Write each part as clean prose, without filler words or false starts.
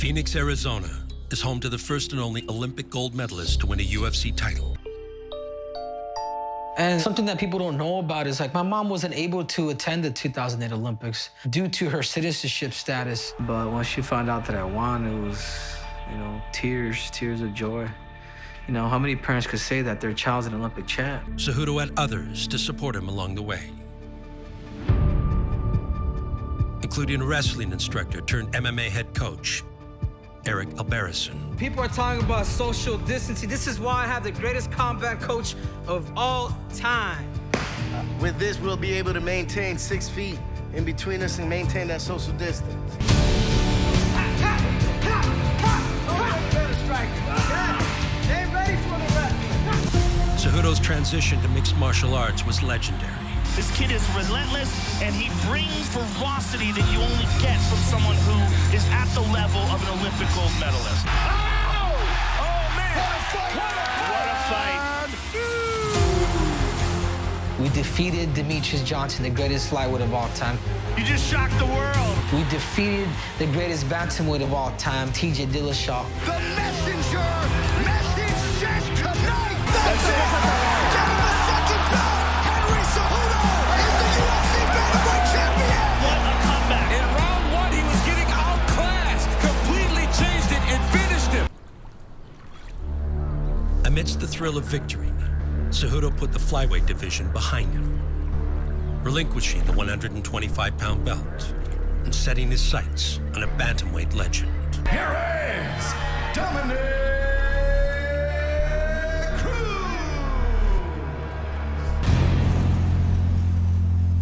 Phoenix, Arizona is home to the first and only Olympic gold medalist to win a UFC title. And something that people don't know about is, like, my mom wasn't able to attend the 2008 Olympics due to her citizenship status. But when she found out that I won, it was, you know, tears of joy. You know, how many parents could say that their child's an Olympic champ? Cejudo had others to support him along the way, including a wrestling instructor turned MMA head coach, Eric Alberison. People are talking about social distancing. This is why I have the greatest combat coach of all time. With this, we'll be able to maintain 6 feet in between us and maintain that social distance. Cejudo's transition to mixed martial arts was legendary. This kid is relentless, and he brings ferocity that you only get from someone who is at the level of an Olympic gold medalist. Oh! Oh, man! What a fight! We defeated Demetrius Johnson, the greatest flyweight of all time. You just shocked the world. We defeated the greatest bantamweight of all time, TJ Dillashaw. The messenger message says tonight. That's it. Getting the second belt. Henry Cejudo is the UFC bantamweight champion. What a comeback. In round one, he was getting outclassed, completely changed it and finished him. Amidst the thrill of victory, Cejudo put the flyweight division behind him, relinquishing the 125-pound belt and setting his sights on a bantamweight legend. Here is Dominick Cruz.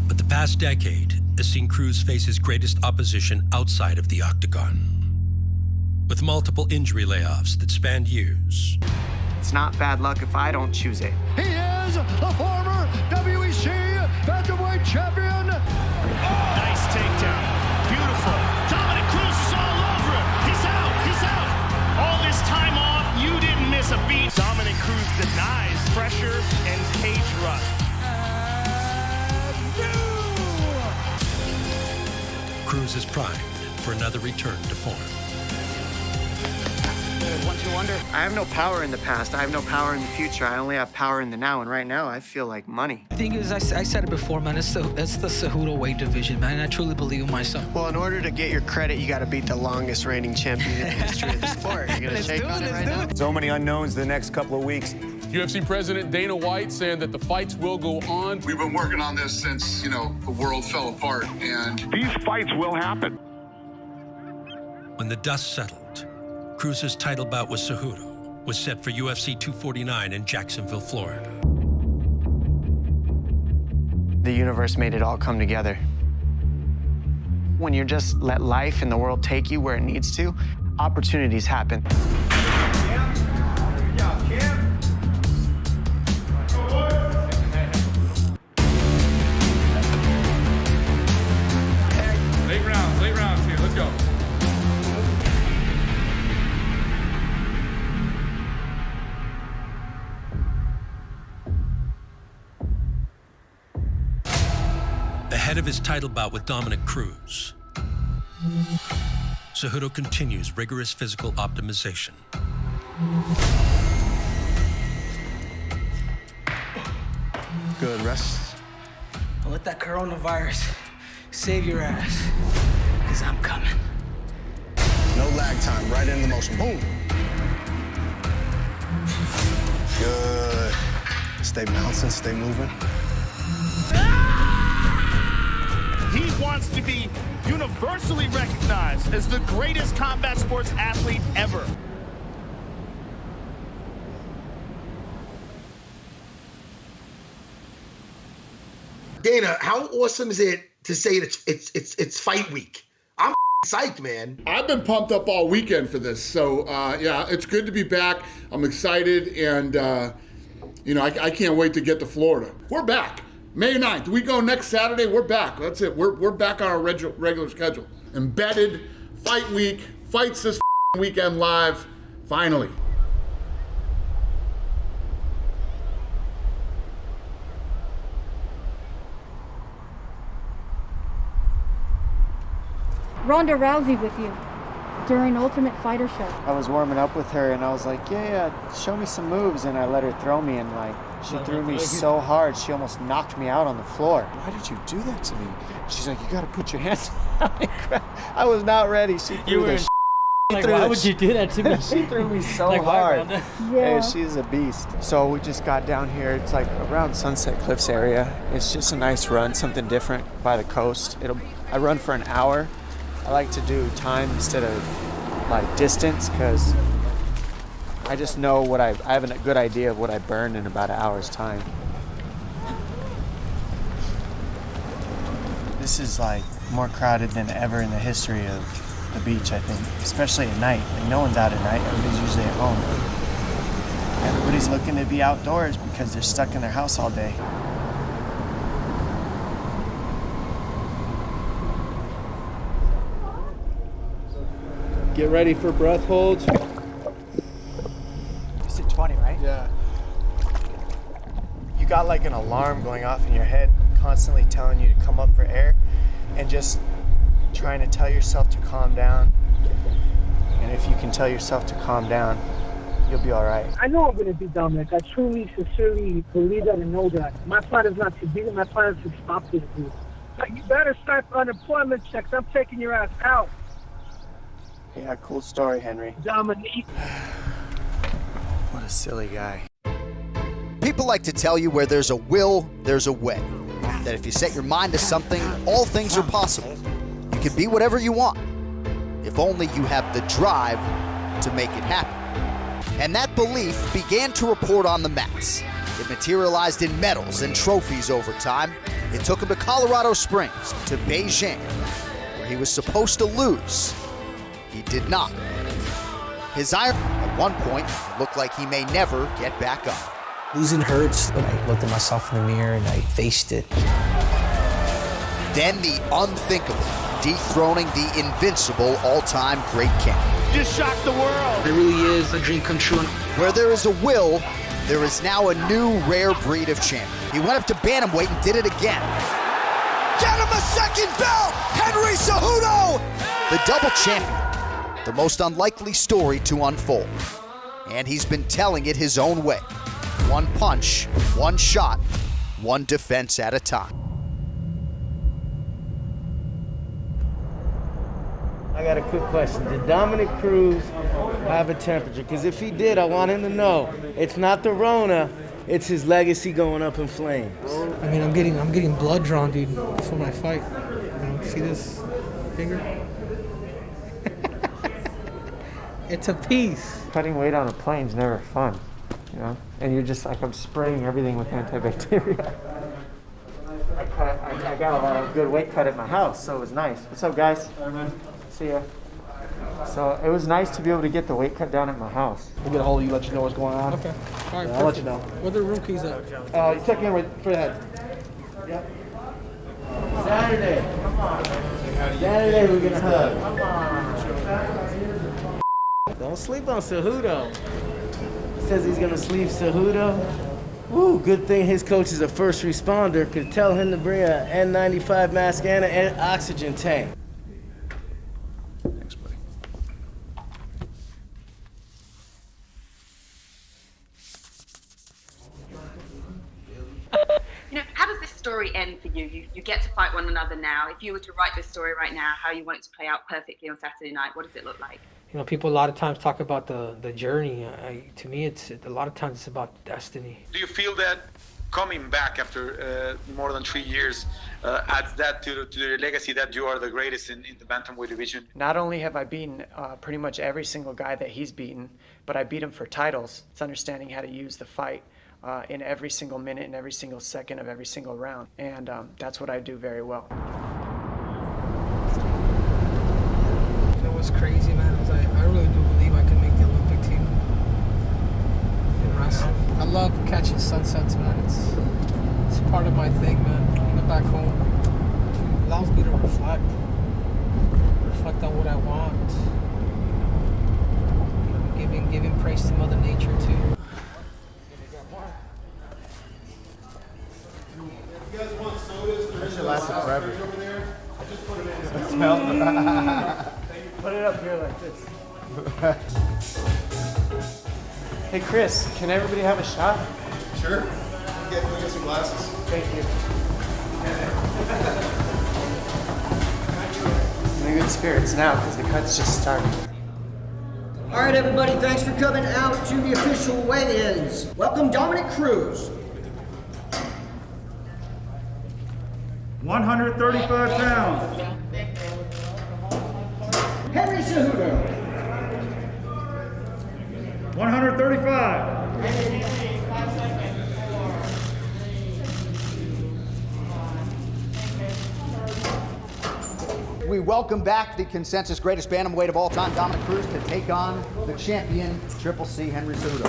But the past decade has seen Cruz face his greatest opposition outside of the octagon, with multiple injury layoffs that spanned years. It's not bad luck if I don't choose it. He is the former WEC bantamweight champion. Nice takedown. Beautiful. Dominick Cruz is all over him. He's out. He's out. All this time off, you didn't miss a beat. Dominick Cruz denies pressure and cage rust. Cruz is primed for another return to form. 1-2 under. I have no power in the past. I have no power in the future. I only have power in the now. And right now, I feel like money. The thing is, I said it before, man, it's the Cejudo weight division, man, and I truly believe in myself. Well, in order to get your credit, you got to beat the longest reigning champion in the history of the sport. You gonna shake on it right now? So many unknowns the next couple of weeks. UFC President Dana White saying that the fights will go on. We've been working on this since, the world fell apart, and These fights will happen. When the dust settled, Cruz's title bout with Cejudo was set for UFC 249 in Jacksonville, Florida. The universe made it all come together. When you just let life and the world take you where it needs to, opportunities happen. Late rounds here. Let's go. Ahead of his title bout with Dominick Cruz, Cejudo continues rigorous physical optimization. Good, rest. Don't let that coronavirus save your ass, because I'm coming. No lag time, right into motion. Boom. Good. Stay bouncing, stay moving. He wants to be universally recognized as the greatest combat sports athlete ever. Dana, how awesome is it to say it's fight week? I'm psyched, man. I've been pumped up all weekend for this. So, yeah, it's good to be back. I'm excited, and, I can't wait to get to Florida. We're back. May 9th. We go next Saturday. We're back. That's it. We're back on our regular schedule. Embedded, fight week, fights this weekend live, finally. Ronda Rousey with you. during Ultimate Fighter show. I was warming up with her and I was like, yeah, show me some moves. And I let her throw me and like, she threw me so hard, she almost knocked me out on the floor. Why did you do that to me? She's like, you gotta put your hands down. I was not ready. She threw the like, why would you do that to me? She threw me so like, hard. Yeah. Hey, she's a beast. So we just got down here. It's like around Sunset Cliffs area. It's just a nice run, something different by the coast. I run for an hour. I like to do time instead of like distance because I just know what I have a good idea of what I burn in about an hour's time. This is like more crowded than ever in the history of the beach, I think, especially at night. Like no one's out at night, everybody's usually at home. Everybody's looking to be outdoors because they're stuck in their house all day. Get ready for breath holds. You said 20, right? Yeah. You got like an alarm going off in your head, constantly telling you to come up for air, and just trying to tell yourself to calm down. And if you can tell yourself to calm down, you'll be all right. I know I'm going to be Dominic. I truly, sincerely believe that and know that. My plan is not to beat him. My plan is to stop this dude. Like, you better start unemployment checks. I'm taking your ass out. Yeah, cool story, Henry. Dominique. What a silly guy. People like to tell you where there's a will, there's a way. That if you set your mind to something, all things are possible. You can be whatever you want, if only you have the drive to make it happen. And that belief began to report on the mats. It materialized in medals and trophies over time. It took him to Colorado Springs, to Beijing, where he was supposed to lose. He did not. His iron, at one point, it looked like he may never get back up. Losing hurts, but I looked at myself in the mirror and I faced it. Then the unthinkable, dethroning the invincible all-time great Ken. You shocked the world. It really is a dream come true. Where there is a will, there is now a new rare breed of champion. He went up to bantamweight and did it again. Get him a second belt! Henry Cejudo! The double champion. The most unlikely story to unfold. And he's been telling it his own way. One punch, one shot, one defense at a time. I got a quick question. Did Dominick Cruz have a temperature? Because if he did, I want him to know it's not the Rona, it's his legacy going up in flames. I mean, I'm getting blood drawn, dude, before my fight. You know, see this finger? It's a piece. Cutting weight on a plane's never fun, you know? And you're just like, I'm spraying everything with antibacterial. I got a lot of good weight cut at my house, so it was nice. What's up, guys? Hi, man. See ya. So it was nice to be able to get the weight cut down at my house. We'll get a hold of you, let you know what's going on. Okay. All right, yeah, I'll let you know. Where the room keys at? You check in right for the head. Yep. Saturday. Come on. Saturday we're gonna hug. Come on. Don't sleep on Cejudo. He says he's gonna sleep Cejudo. Woo, good thing his coach is a first responder. Could tell him to bring a N95 mask and an oxygen tank. Thanks, buddy. You know, how does this story end for you? You get to fight one another now. If you were to write this story right now, how you want it to play out perfectly on Saturday night, what does it look like? You know, people a lot of times talk about the journey. To me, it's a lot of times it's about destiny. Do you feel that coming back after more than 3 years adds that to the legacy that you are the greatest in the bantamweight division? Not only have I beaten pretty much every single guy that he's beaten, but I beat him for titles. It's understanding how to use the fight in every single minute and every single second of every single round. And that's what I do very well. You know what's crazy, man, is I really do believe I can make the Olympic team in wrestling. I love catching sunsets, man. It's part of my thing, man. Even back home, it allows me to reflect on what I want. You know, giving praise to Mother Nature too. You guys want sodas? That should last forever. Over there. I just put it in. Smell. Put it up here like this. Hey, Chris, can everybody have a shot? Sure. We'll get some glasses. Thank you. I'm in good spirits now because the cut's just started. All right, everybody, thanks for coming out to the official weigh-ins. Welcome, Dominick Cruz. 135 pounds. Henry Cejudo. 135. We welcome back the consensus greatest bantamweight of all time, Dominick Cruz, to take on the champion, Triple C, Henry Cejudo.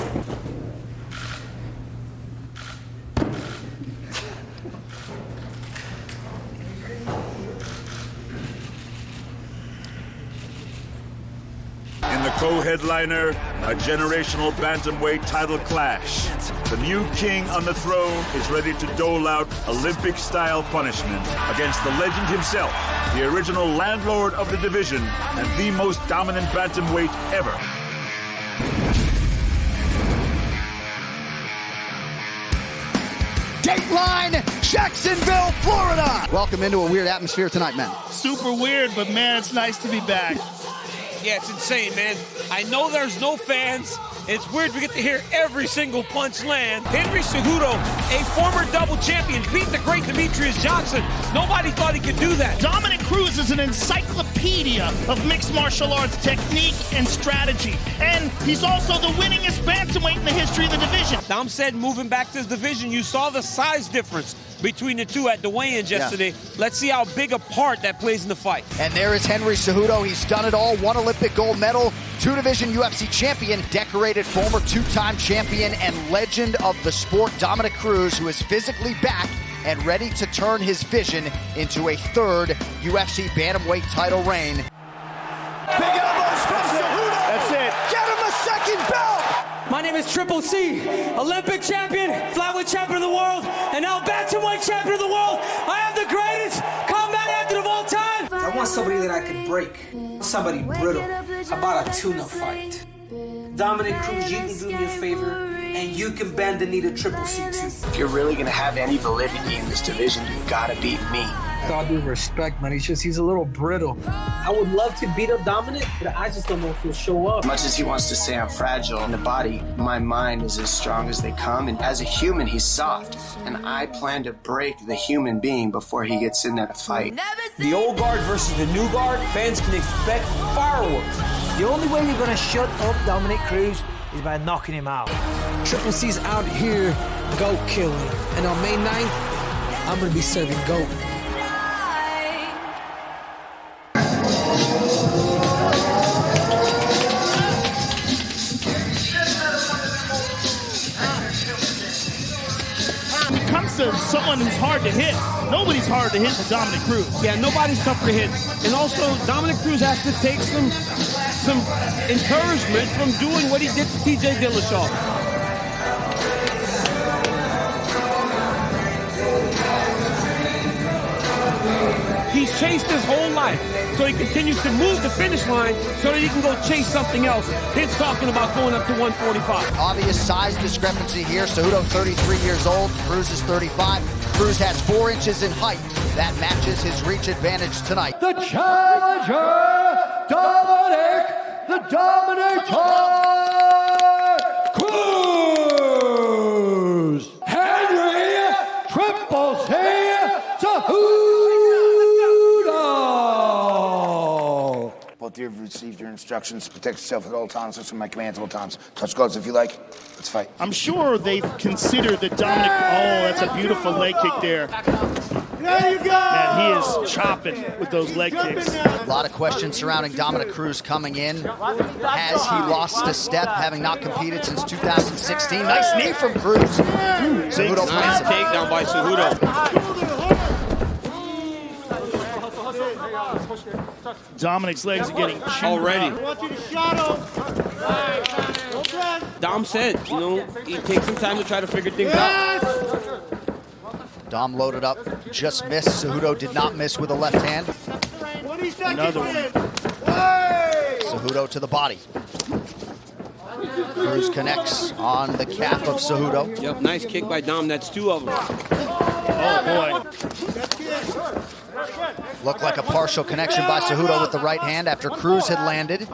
In the co-headliner, a generational bantamweight title clash. The new king on the throne is ready to dole out Olympic-style punishment against the legend himself, the original landlord of the division and the most dominant bantamweight ever. Dateline, Jacksonville, Florida. Welcome into a weird atmosphere tonight, men. Super weird, but man, it's nice to be back. Yeah, it's insane, man. I know there's no fans. It's weird we get to hear every single punch land. Henry Cejudo, a former double champion, beat the great Demetrius Johnson. Nobody thought he could do that. Dominick Cruz is an encyclopedia of mixed martial arts technique and strategy. And he's also the winningest bantamweight in the history of the division. Dom said moving back to his division, you saw the size difference between the two at the weigh-ins yesterday. Yeah. Let's see how big a part that plays in the fight. And there is Henry Cejudo. He's done it all. 1 Olympic gold medal, 2-division UFC champion, decorated former 2-time champion and legend of the sport, Dominick Cruz, who is physically back and ready to turn his vision into a 3rd UFC bantamweight title reign. Big elbows from Cejudo. That's it. Get him a second belt. My name is Triple C, Olympic champion, flyweight champion of the world, and now bantamweight champion of the world. I am the greatest combat athlete of all time. I want somebody that I could break, somebody brittle. How about a tuna fight? Dominick Cruz, you can do me a favor, and you can bend the knee to Triple C too. If you're really gonna have any validity in this division, you gotta beat me. With all due respect, man, he's a little brittle. I would love to beat up Dominick, but I just don't know if he'll show up. As much as he wants to say I'm fragile in the body, my mind is as strong as they come, and as a human, he's soft. And I plan to break the human being before he gets in there to fight. The old guard versus the new guard, fans can expect fireworks. The only way you're gonna shut up Dominick Cruz is by knocking him out. Triple C's out here goat killing, and on May 9th, I'm gonna be serving goat. When it comes to someone who's hard to hit, nobody's hard to hit than Dominick Cruz. Yeah, nobody's tough to hit. And also, Dominick Cruz has to take some encouragement from doing what he did to TJ Dillashaw. He's chased his whole life, so he continues to move the finish line so that he can go chase something else. He's talking about going up to 145. Obvious size discrepancy here. Cejudo, 33 years old. Cruz is 35. Cruz has 4 inches in height. That matches his reach advantage tonight. The challenger, Dominick, the Dominator, Cruz, Henry, Triple C, Cejudo. Both of you have received your instructions. Protect yourself at all times. Listen to my commands at all times. Touch gloves if you like. Let's fight. I'm sure they've considered that Dominick, oh, that's a beautiful leg kick there. There you go! Man, he is chopping with those leg kicks. A lot of questions surrounding Dominick Cruz coming in. Has he lost a step, having not competed since 2016? Nice knee from Cruz. Cejudo Nice takedown by Cejudo. Dominick's legs are getting chewed Already. up. I want you to shadow. Dom said, he takes some time to try to figure things out. Dom loaded up, just missed. Cejudo did not miss with a left hand. Another one. Cejudo to the body. Cruz connects on the calf of Cejudo. Yep, nice kick by Dom. That's 2 of them. Oh, boy. Looked like a partial connection by Cejudo with the right hand after Cruz had landed.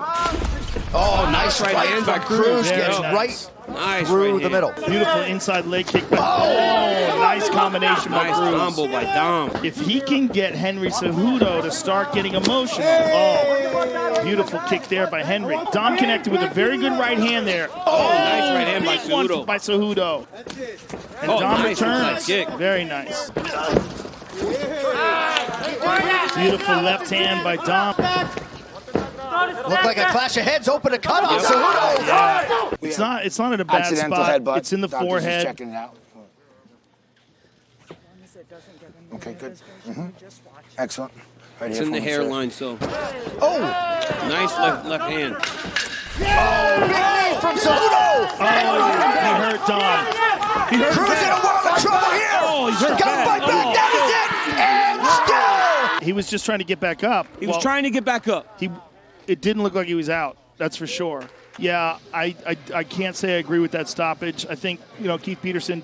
Oh, nice right hand by Cruz. Gets right through the middle. Beautiful inside leg kick. Nice combination by Cruz. Nice combo by Dom. If he can get Henry Cejudo to start getting emotional. Beautiful kick there by Henry. Dom connected with a very good right hand there. Nice right hand by big one Cejudo. by Cejudo. And Dom nice returns. kick. Very nice. Beautiful left hand by Dom. Looked like a clash of heads, open to cut on Cejudo. Yeah. It's not at a bad Accidental spot. headbutt. It's in the Doctor's forehead. Just checking it out. Okay, good. Excellent. Right It's here in the for me, sir. hairline, so. Oh! Nice left hand. Big knee from Cejudo! He hurt Dom. He hurt Cruz in a world of trouble here! He's hurt Got to fight back, that is it! And still! He was just trying to get back up. He was trying to get back up. It didn't look like he was out. That's for sure. Yeah, I can't say I agree with that stoppage. I think, Keith Peterson,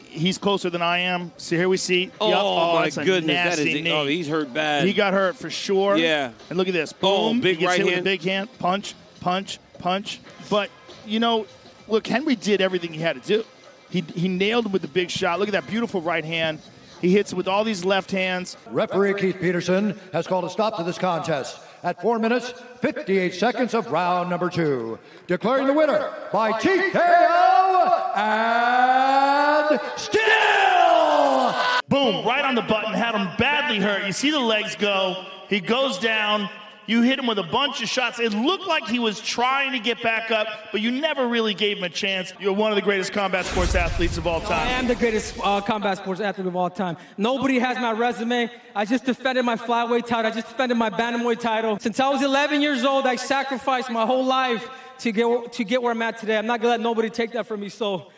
he's closer than I am. So here we see. Oh, my that's a goodness. nasty knee. Oh, he's hurt bad. He got hurt for sure. Yeah. And look at this. Boom. Big he gets right hit with hand. a big hand. Punch, punch, punch. But, look, Henry did everything he had to do. He nailed him with the big shot. Look at that beautiful right hand. He hits with all these left hands. Referee Keith Peterson has called a stop to this contest at 4 minutes, 58 seconds of round number 2. Declaring the winner by TKO and still! Boom, right on the button, had him badly hurt. You see the legs go. He goes down. You hit him with a bunch of shots. It looked like he was trying to get back up, but you never really gave him a chance. You're one of the greatest combat sports athletes of all time. I am the greatest combat sports athlete of all time. Nobody has my resume. I just defended my flyweight title. I just defended my bantamweight title. Since I was 11 years old, I sacrificed my whole life to get where I'm at today. I'm not gonna let nobody take that from me, so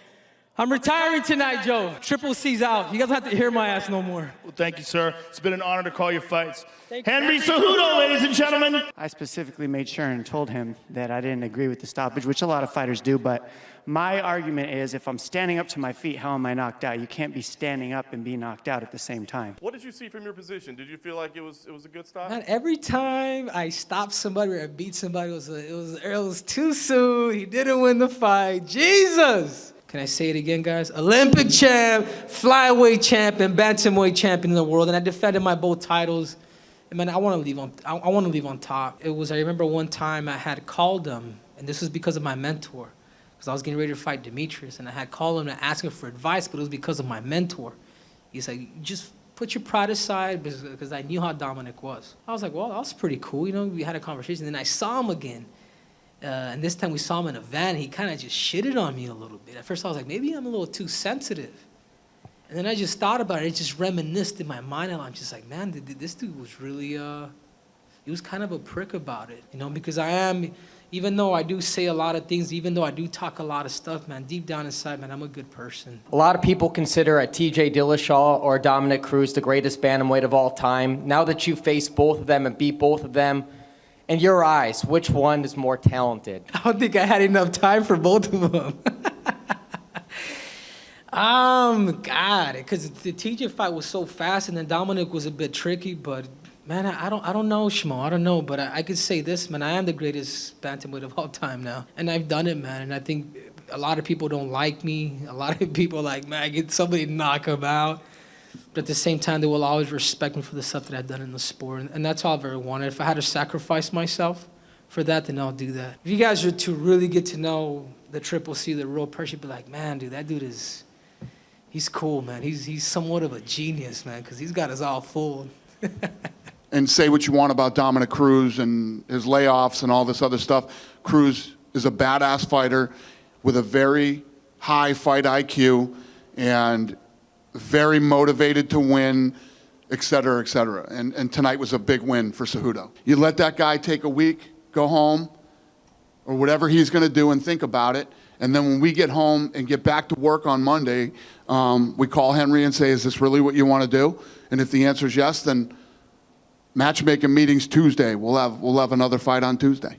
I'm retiring tonight, Joe. Triple C's out. You guys don't have to hear my ass no more. Well, thank you, sir. It's been an honor to call your fights. Henry Cejudo, ladies and gentlemen. I specifically made sure and told him that I didn't agree with the stoppage, which a lot of fighters do, but my argument is if I'm standing up to my feet, how am I knocked out? You can't be standing up and be knocked out at the same time. What did you see from your position? Did you feel like it was a good stop? Not every time I stopped somebody or I beat somebody, it was too soon. He didn't win the fight. Jesus! Can I say it again, guys? Olympic champ, flyweight champ, and bantamweight champion in the world, and I defended my both titles. And man, I want to leave on top. I remember one time I had called him, and this was because of my mentor, because I was getting ready to fight Demetrius, and I had called him to ask him for advice, but it was because of my mentor. He's like, just put your pride aside, because I knew how Dominick was. I was like, well, that was pretty cool. We had a conversation. Then I saw him again. And this time we saw him in a van. He kind of just shitted on me a little bit. At first I was like, maybe I'm a little too sensitive. And then I just thought about it. It just reminisced in my mind. And I'm just like, man, this dude was really, he was kind of a prick about it. Because even though I do say a lot of things, even though I do talk a lot of stuff, man, deep down inside, man, I'm a good person. A lot of people consider a TJ Dillashaw or Dominick Cruz the greatest bantamweight of all time. Now that you face both of them and beat both of them, in your eyes, which one is more talented? I don't think I had enough time for both of them. God, because the TJ fight was so fast, and then Dominick was a bit tricky. But man, I don't know, Shmo. I don't know, but I could say this, man. I am the greatest bantamweight of all time now, and I've done it, man. And I think a lot of people don't like me. A lot of people are like, man, get somebody to knock him out. But at the same time, they will always respect me for the stuff that I've done in the sport. And that's all I've ever wanted. If I had to sacrifice myself for that, then I'll do that. If you guys are to really get to know the Triple C, the real person, you'd be like, man, dude, that dude he's cool, man. He's somewhat of a genius, man, because he's got us all fooled. And say what you want about Dominick Cruz and his layoffs and all this other stuff. Cruz is a badass fighter with a very high fight IQ and very motivated to win, et cetera, et cetera. And tonight was a big win for Cejudo. You let that guy take a week, go home, or whatever he's going to do and think about it. And then when we get home and get back to work on Monday, we call Henry and say, is this really what you want to do? And if the answer is yes, then Matchmaking meetings Tuesday. We'll have another fight on Tuesday.